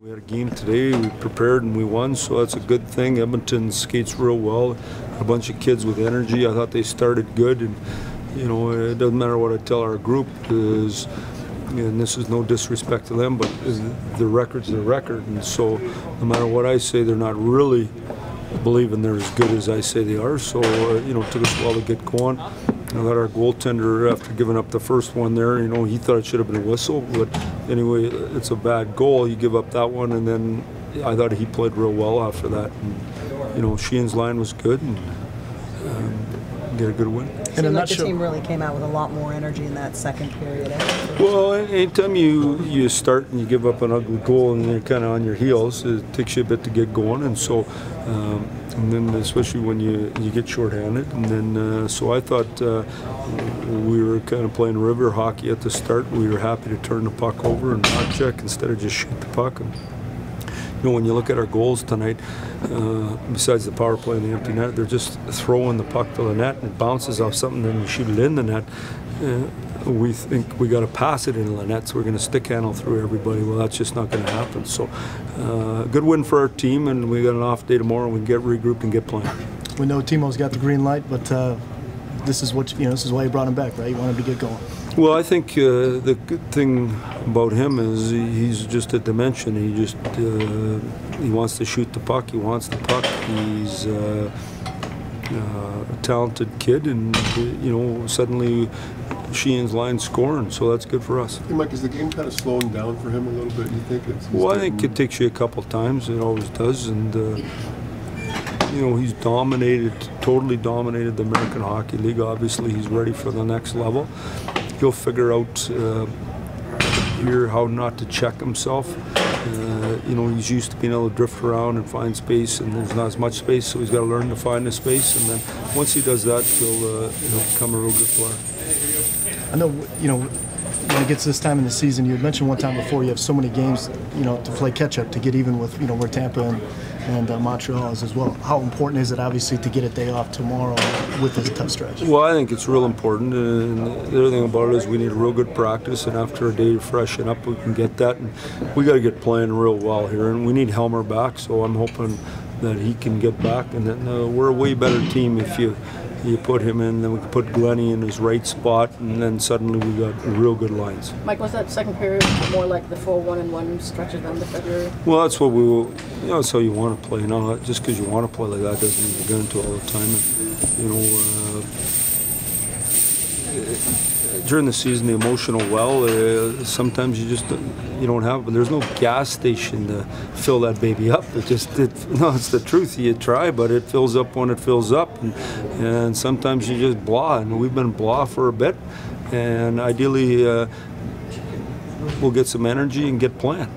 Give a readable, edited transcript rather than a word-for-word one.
We had a game today, we prepared and we won, so that's a good thing. Edmonton skates real well, a bunch of kids with energy. I thought they started good, and you know, it doesn't matter what I tell our group, is, and this is no disrespect to them, but the record's their record, and so no matter what I say, they're not really believing they're as good as I say they are, so you know, it took us a while to get going. I thought our goaltender, after giving up the first one there, you know, he thought it should have been a whistle, but anyway, it's a bad goal. You give up that one, and then I thought he played real well after that. And, you know, Sheehan's line was good, and get a good win. It seemed like the team really came out with a lot more energy in that second period. Well, anytime you start and you give up an ugly goal and you're kind of on your heels, it takes you a bit to get going, and so and then especially when you get shorthanded, and then so I thought we were kind of playing river hockey at the start. We were happy to turn the puck over and not check instead of just shoot the puck. And, you know, when you look at our goals tonight, besides the power play and the empty net, they're just throwing the puck to the net and it bounces off something, then you shoot it in the net. We think we got to pass it into the net, so we're going to stick handle through everybody. Well, that's just not going to happen. So, good win for our team, and we got an off day tomorrow. We can get regrouped and get playing. We know Timo's got the green light, but this is what this is why you brought him back, right? You want him to get going. Well, I think the good thing about him is he's just a dimension. He wants to shoot the puck. He wants the puck. He's a talented kid, and you know, suddenly Sheehan's line scoring, so that's good for us. Hey Mike, is the game kind of slowing down for him a little bit? You think well, I think it takes you a couple times. It always does, and you know, he's totally dominated the American Hockey League. Obviously, he's ready for the next level. He'll figure out here how not to check himself. You know, he's used to being able to drift around and find space, and there's not as much space, so he's got to learn to find the space. And then once he does that, he'll become a real good player. I know, you know, when it gets this time in the season, you had mentioned one time before you have so many games, you know, to play catch-up, to get even with, you know, where Tampa and Montreal is as well. How important is it, obviously, to get a day off tomorrow with this tough stretch? Well, I think it's real important, and the other thing about it is we need a real good practice, and after a day to freshen up, we can get that. And we got to get playing real well here, and we need Helmer back, so I'm hoping that he can get back, and then we're a way better team if you put him in, then we can put Glennie in his right spot, and then suddenly we got real good lines. Mike, was that second period more like the full 1-on-1 stretches than the February? Well, that's what we will, you know, that's how you want to play. You know, just because you want to play like that doesn't mean you're going to all the time. And, you know, during the season, the emotional well, sometimes you don't have, but there's no gas station to fill that baby up. No, it's the truth. You try, but it fills up when it fills up, and sometimes you just blah, and we've been blah for a bit, and ideally we'll get some energy and get playing.